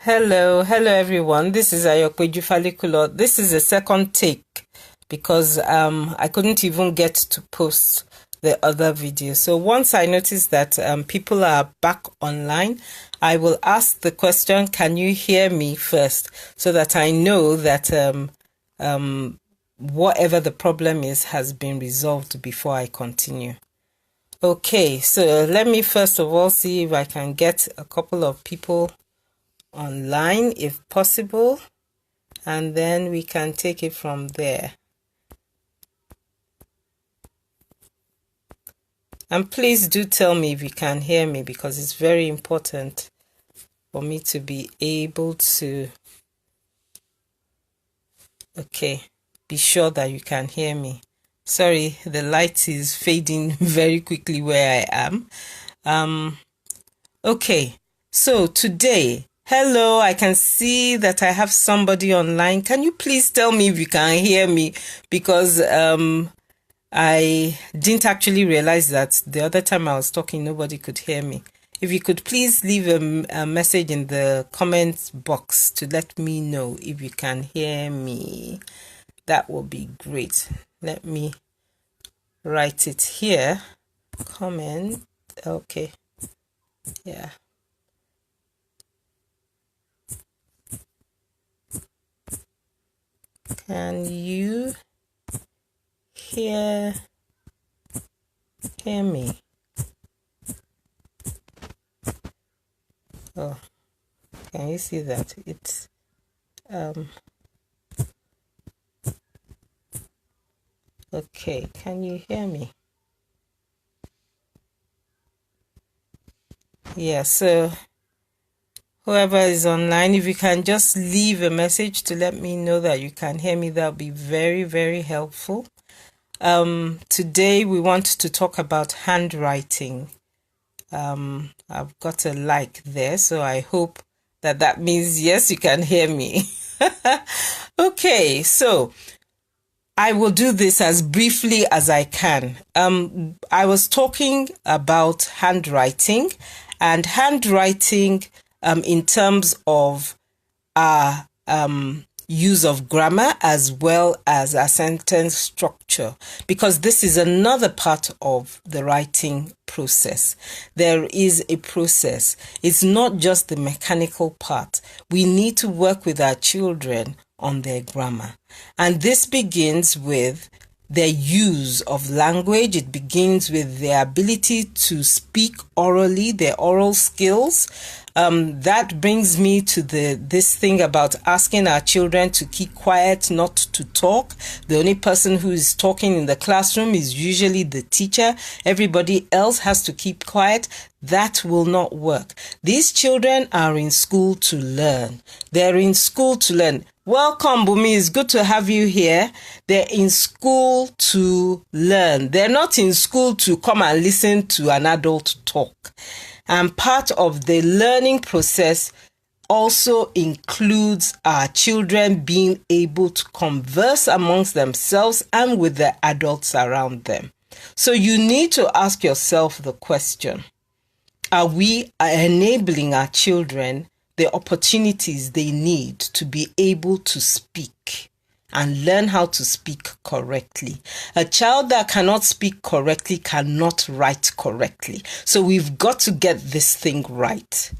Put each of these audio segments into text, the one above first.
Hello everyone. This is Ayokweju Falikulo. This is the second take because I couldn't even get to post the other video. So once I notice that people are back online, I will ask the question, can you hear me first? So that I know that whatever the problem is has been resolved before I continue. Okay, so let me first of all see if I can get a couple of people online if possible, and then we can take it from there. And please do tell me if you can hear me, because it's very important for me to be able to be sure that you can hear me. Sorry, the light is fading very quickly where I am. Okay, so today, hello, I can see that I have somebody online. Can you please tell me if you can hear me? Because I didn't actually realize that the other time I was talking, nobody could hear me. If you could please leave a message in the comments box to let me know if you can hear me. That will be great. Let me write it here. Comment. Okay. Yeah. Can you hear me? Oh, can you see that? It's okay, can you hear me? Yeah, so whoever is online, if you can just leave a message to let me know that you can hear me, that would be very, very helpful. Today we want to talk about handwriting. I've got a like there, so I hope that means yes, you can hear me. Okay, so I will do this as briefly as I can. I was talking about handwriting, and handwriting in terms of our use of grammar as well as our sentence structure, because this is another part of the writing process. There is a process. It's not just the mechanical part. We need to work with our children on their grammar. And this begins with their use of language. It begins with their ability to speak orally, their oral skills. That brings me to this thing about asking our children to keep quiet, not to talk. The only person who is talking in the classroom is usually the teacher. Everybody else has to keep quiet. That will not work. These children are in school to learn. They're in school to learn. Welcome, Bumi. It's good to have you here. They're in school to learn. They're not in school to come and listen to an adult talk. And part of the learning process also includes our children being able to converse amongst themselves and with the adults around them. So you need to ask yourself the question, are we enabling our children the opportunities they need to be able to speak and learn how to speak correctly? A child that cannot speak correctly cannot write correctly. So we've got to get this thing right.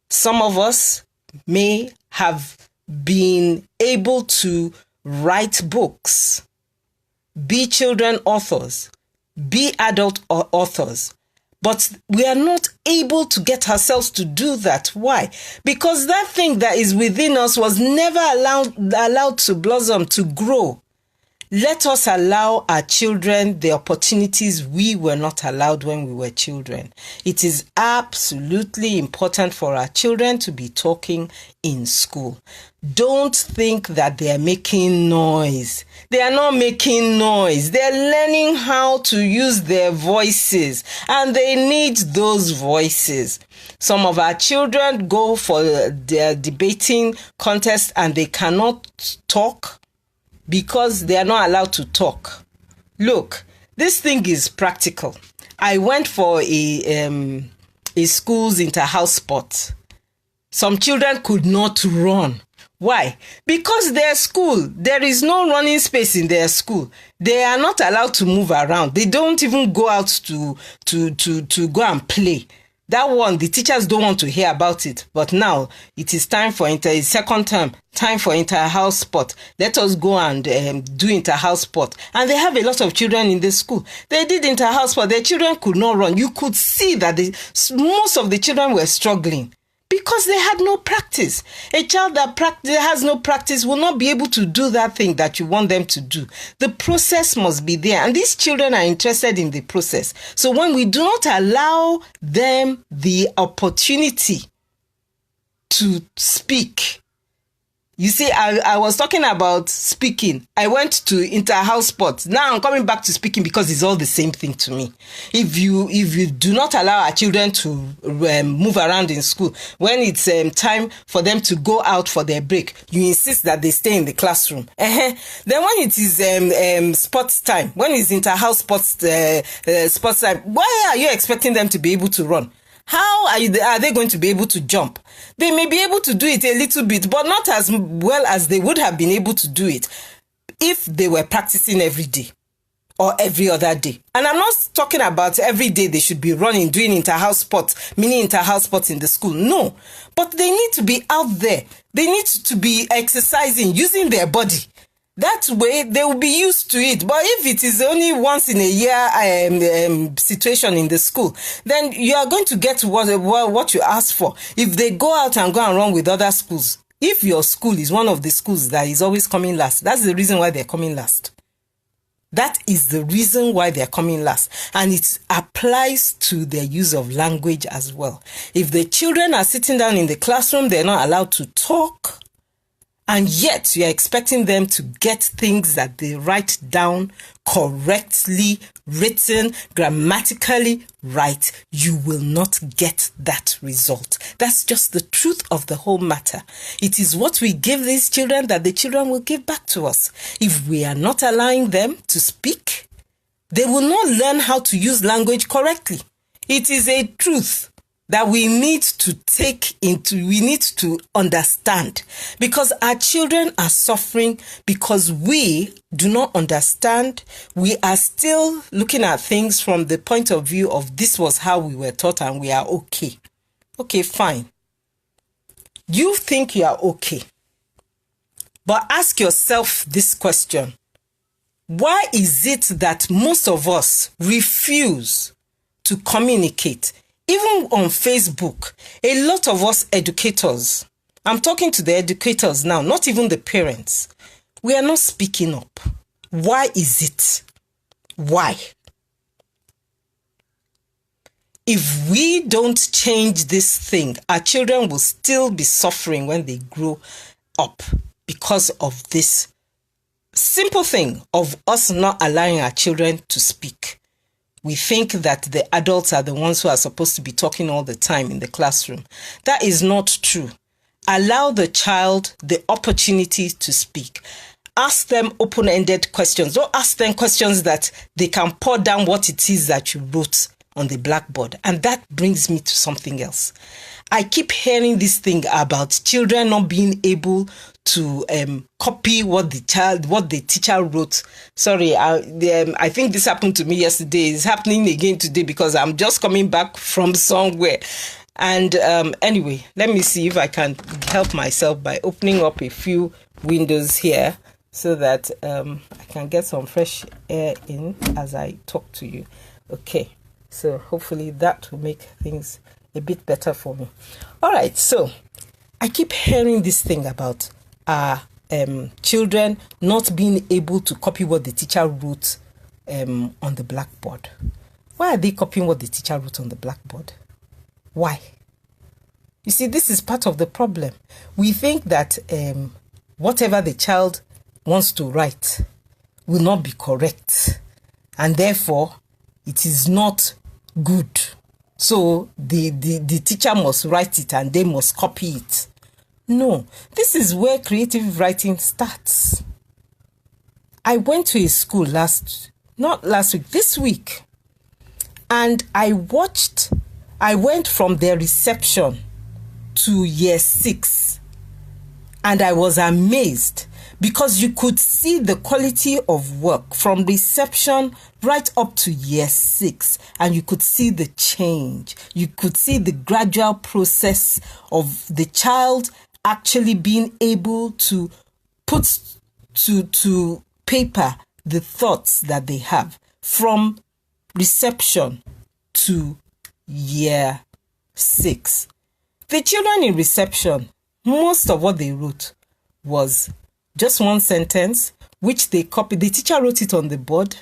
Some of us may have been able to write books, be children authors, be adult authors, but we are not able to get ourselves to do that. Why? Because that thing that is within us was never allowed to blossom, to grow. Let us allow our children the opportunities we were not allowed when we were children. It is absolutely important for our children to be talking in school. Don't think that they are making noise. They are not making noise. They're learning how to use their voices, and they need those voices. Some of our children go for their debating contest and they cannot talk because they are not allowed to talk. Look, this thing is practical. I went for a school's inter-house sport Some children could not run. Why? Because their school, there is no running space in their school. They are not allowed to move around. They don't even go out to go and play. That one, the teachers don't want to hear about it. But now, it is time for second term, time for inter-house sport. Let us go and do inter-house sport. And they have a lot of children in the school. They did inter-house sport. Their children could not run. You could see that most of the children were struggling, because they had no practice. A child that has no practice will not be able to do that thing that you want them to do. The process must be there. And these children are interested in the process. So when we do not allow them the opportunity to speak, you see, I was talking about speaking. I went to inter-house sports. Now I'm coming back to speaking because it's all the same thing to me. If you do not allow our children to move around in school, when it's time for them to go out for their break, you insist that they stay in the classroom. Then when it is sports time, when it's inter-house sports time, why are you expecting them to be able to run? How are they going to be able to jump? They may be able to do it a little bit, but not as well as they would have been able to do it if they were practicing every day or every other day. And I'm not talking about every day they should be running, doing inter-house sports, mini inter-house sports in the school. No, but they need to be out there. They need to be exercising, using their body. That way, they will be used to it. But if it is only once in a year situation in the school, then you are going to get what you ask for. If they go out and run with other schools, if your school is one of the schools that is always coming last, that's the reason why they're coming last. That is the reason why they're coming last. And it applies to their use of language as well. If the children are sitting down in the classroom, they're not allowed to talk, and yet you're expecting them to get things that they write down correctly, written, grammatically right, you will not get that result. That's just the truth of the whole matter. It is what we give these children that the children will give back to us. If we are not allowing them to speak, they will not learn how to use language correctly. It is a truth that we need to understand, because our children are suffering because we do not understand. We are still looking at things from the point of view of this was how we were taught and we are okay. Okay, fine. You think you are okay. But ask yourself this question. Why is it that most of us refuse to communicate? Even on Facebook, a lot of us educators, I'm talking to the educators now, not even the parents, we are not speaking up. Why is it? Why? If we don't change this thing, our children will still be suffering when they grow up because of this simple thing of us not allowing our children to speak. We think that the adults are the ones who are supposed to be talking all the time in the classroom. That is not true. Allow the child the opportunity to speak. Ask them open-ended questions. Don't ask them questions that they can pour down what it is that you wrote on the blackboard. And that brings me to something else. I keep hearing this thing about children not being able to copy what the teacher wrote. Sorry, I think this happened to me yesterday. It's happening again today because I'm just coming back from somewhere. And anyway, let me see if I can help myself by opening up a few windows here so that I can get some fresh air in as I talk to you. Okay, so hopefully that will make things a bit better for me. All right, so I keep hearing this thing about children not being able to copy what the teacher wrote on the blackboard. Why are they copying what the teacher wrote on the blackboard? Why? You see, this is part of the problem. We think that whatever the child wants to write will not be correct, and therefore it is not good. So the teacher must write it and they must copy it. No, this is where creative writing starts. I went to a school this week, and I went from their reception to year 6. And I was amazed because you could see the quality of work from reception right up to year 6. And you could see the change. You could see the gradual process of the child actually being able to put to paper the thoughts that they have from reception to year 6. The children in reception, most of what they wrote was just one sentence, which they copied. The teacher wrote it on the board,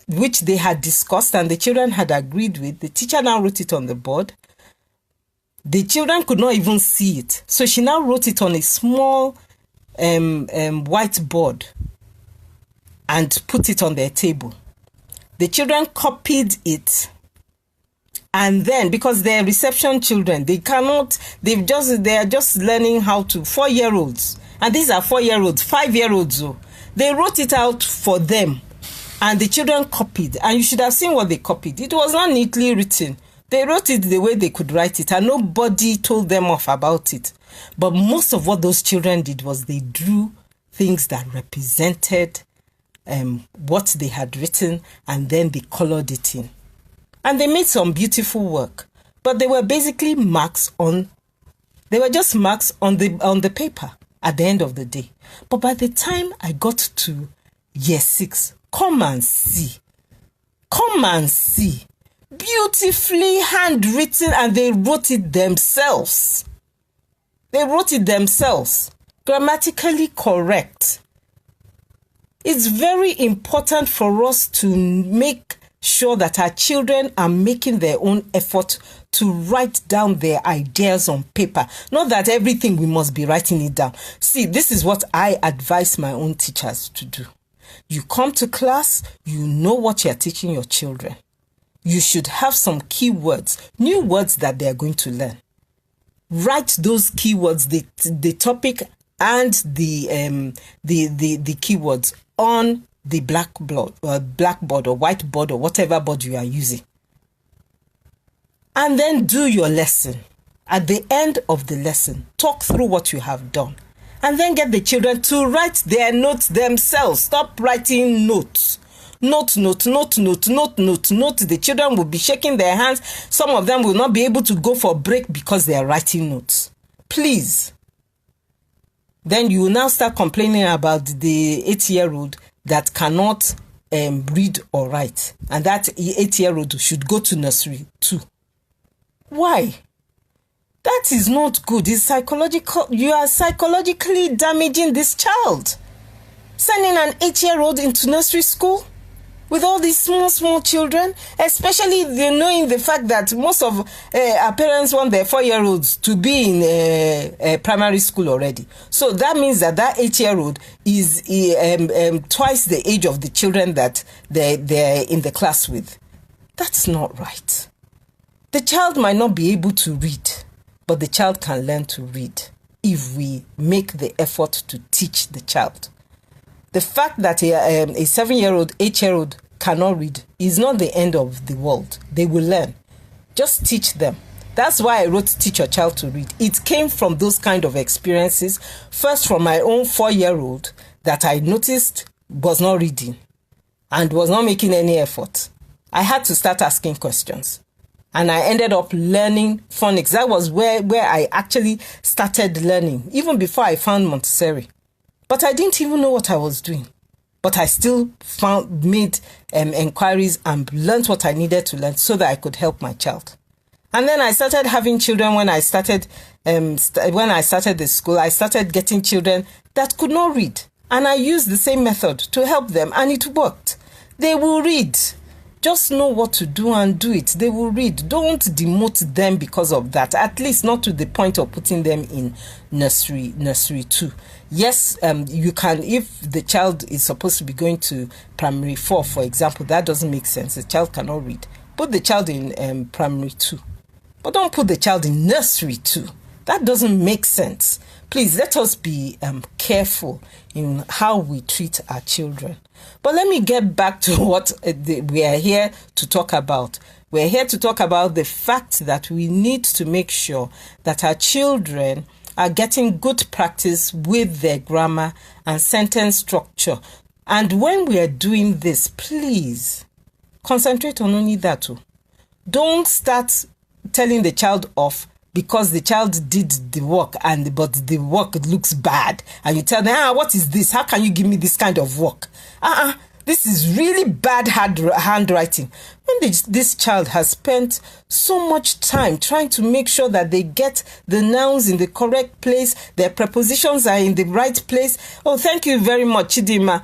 which they had discussed and the children had agreed with. The teacher now wrote it on the board. The children could not even see it. So she now wrote it on a small whiteboard and put it on their table. The children copied it. And then, because they're reception children, they are just learning how to, 4-year-olds. And these are 4-year-olds, 5-year-olds. They wrote it out for them. And the children copied. And you should have seen what they copied. It was not neatly written. They wrote it the way they could write it. And nobody told them off about it. But most of what those children did was they drew things that represented what they had written. And then they colored it in. And they made some beautiful work. But they were basically they were just marks on the paper at the end of the day. But by the time I got to year 6, come and see. Beautifully handwritten, and they wrote it themselves. Grammatically correct. It's very important for us to make sure that our children are making their own effort to write down their ideas on paper. Not that everything we must be writing it down. See, this is what I advise my own teachers to do. You come to class, you know what you're teaching your children. You should have some keywords, new words that they are going to learn. Write those keywords, the topic and the keywords on the blackboard or whiteboard or whatever board you are using. And then do your lesson. At the end of the lesson, talk through what you have done. And then get the children to write their notes themselves. Stop writing notes. Note. The children will be shaking their hands. Some of them will not be able to go for break because they are writing notes. Please. Then you will now start complaining about the 8-year-old that cannot read or write. And that 8-year-old should go to nursery too. Why? That is not good. It's psychological. You are psychologically damaging this child. Sending an 8-year-old into nursery school with all these small children, especially knowing the fact that most of our parents want their 4-year-olds to be in primary school already. So that means that 8-year-old is twice the age of the children that they're in the class with. That's not right. The child might not be able to read, but the child can learn to read if we make the effort to teach the child. The fact that a 7-year-old, 8-year-old cannot read is not the end of the world. They will learn. Just teach them. That's why I wrote Teach Your Child to Read. It came from those kind of experiences. First from my own 4-year-old that I noticed was not reading and was not making any effort. I had to start asking questions. And I ended up learning phonics. That was where I actually started learning, even before I found Montessori. But I didn't even know what I was doing. But I still made inquiries and learned what I needed to learn so that I could help my child. And then I started having children when I started the school. I started getting children that could not read. And I used the same method to help them, and it worked. They will read. Just know what to do and do it. They will read. Don't demote them because of that. At least not to the point of putting them in nursery 2. Yes, you can, if the child is supposed to be going to primary 4, for example, that doesn't make sense. The child cannot read. Put the child in primary 2. But don't put the child in nursery 2. That doesn't make sense. Please, let us be careful in how we treat our children. But let me get back to what we are here to talk about. We're here to talk about the fact that we need to make sure that our children are getting good practice with their grammar and sentence structure. And when we are doing this, please concentrate on only that too. Don't start telling the child off because the child did the work but the work looks bad, and you tell them, what is this? How can you give me this kind of work? This is really bad handwriting. When this child has spent so much time trying to make sure that they get the nouns in the correct place, their prepositions are in the right place. Oh, thank you very much, Chidima.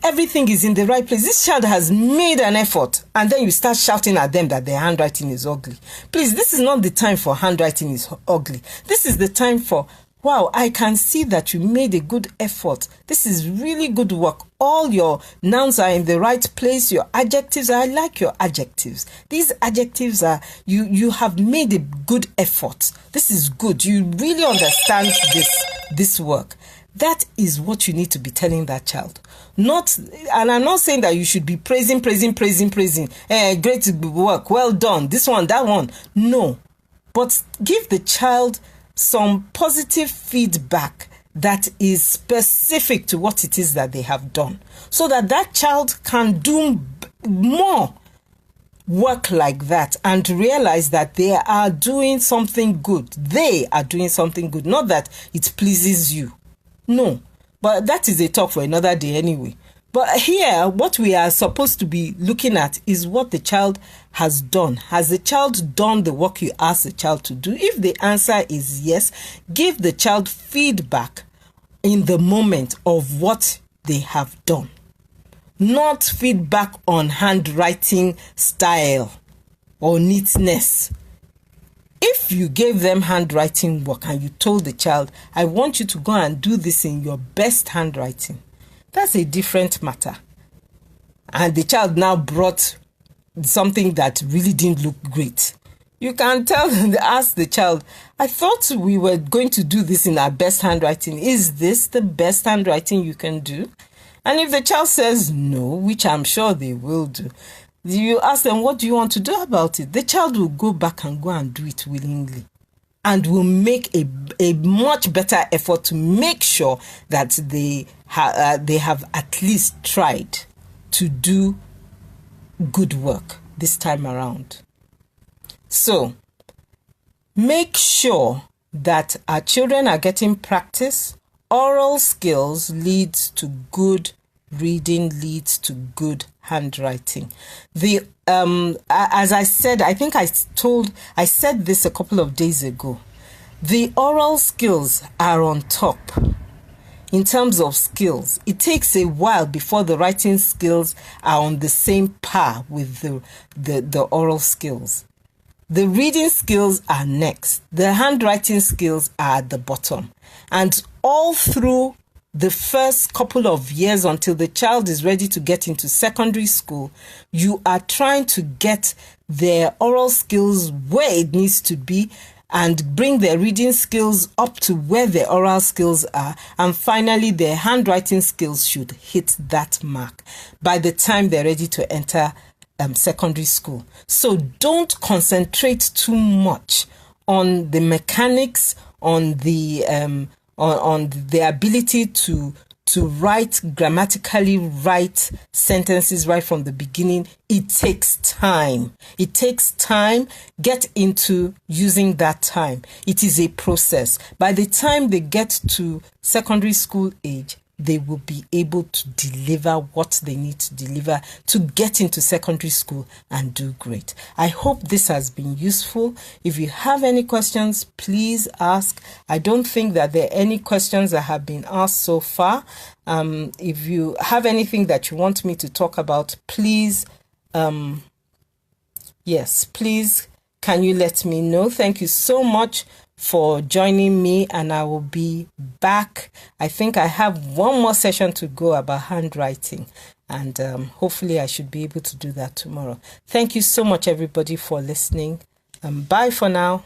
Everything is in the right place. This child has made an effort, and then you start shouting at them that their handwriting is ugly. Please, this is not the time for handwriting is ugly. This is the time for, wow, I can see that you made a good effort. This is really good work. All your nouns are in the right place. Your adjectives, I like your adjectives. These adjectives are, you have made a good effort. This is good. You really understand this work. That is what you need to be telling that child. And I'm not saying that you should be praising. Great work, well done, this one, that one. No. But give the child some positive feedback that is specific to what it is that they have done, so that child can do more work like that and realize that they are doing something good. They are doing something good, not that it pleases you. No, but that is a talk for another day anyway. But here, what we are supposed to be looking at is what the child has done. Has the child done the work you asked the child to do? If the answer is yes, give the child feedback in the moment of what they have done. Not feedback on handwriting style or neatness. If you gave them handwriting work and you told the child, I want you to go and do this in your best handwriting, that's a different matter. And the child now brought something that really didn't look great. You can ask the child, I thought we were going to do this in our best handwriting. Is this the best handwriting you can do? And if the child says no, which I'm sure they will do, you ask them, what do you want to do about it? The child will go back and do it willingly, and will make a much better effort to make sure that they have at least tried to do good work this time around. So, make sure that our children are getting practice. Oral skills leads to good reading, leads to good handwriting. As I said, I think I said this a couple of days ago. The oral skills are on top. In terms of skills, it takes a while before the writing skills are on the same par with the oral skills. The reading skills are next. The handwriting skills are at the bottom. And all through the first couple of years until the child is ready to get into secondary school, you are trying to get their oral skills where it needs to be and bring their reading skills up to where their oral skills are. And finally, their handwriting skills should hit that mark by the time they're ready to enter secondary school. So don't concentrate too much on the mechanics, on the ability to write grammatically right sentences right from the beginning. It takes time. Get into using that time. It is a process. By the time they get to secondary school age, they will be able to deliver what they need to deliver to get into secondary school and do great. I hope this has been useful. If you have any questions, please ask. I don't think that there are any questions that have been asked so far. If you have anything that you want me to talk about, please, please, can you let me know? Thank you so much for joining me, and I will be back. I think I have one more session to go about handwriting, and hopefully I should be able to do that tomorrow. Thank you so much, everybody, for listening. Bye for now.